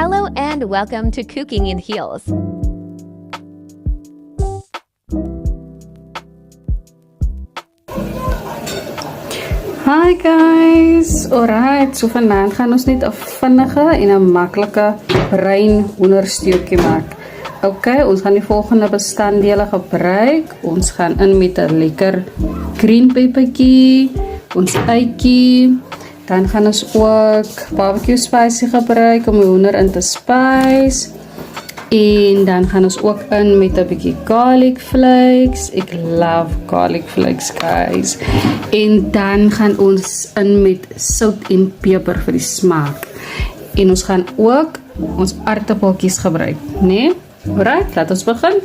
Hello and welcome to Cooking in Heels. Hi guys! Alright, so vanavond gaan ons net 'n vinnige en 'n maklike bruin hoendersteekie maak. Ok, ons gaan die volgende bestanddele gebruik. Ons gaan in met 'n lekker green peppertjie, ons eitjie, dan gaan ons ook barbecue spice gebruik om die hoender in te spice. En dan gaan ons ook in met 'n bietjie garlic flakes. Ek love garlic flakes, guys. En dan gaan ons in met sout en peper vir die smaak. En ons gaan ook ons aardappeltjies gebruik, né? Alright, laat ons begin.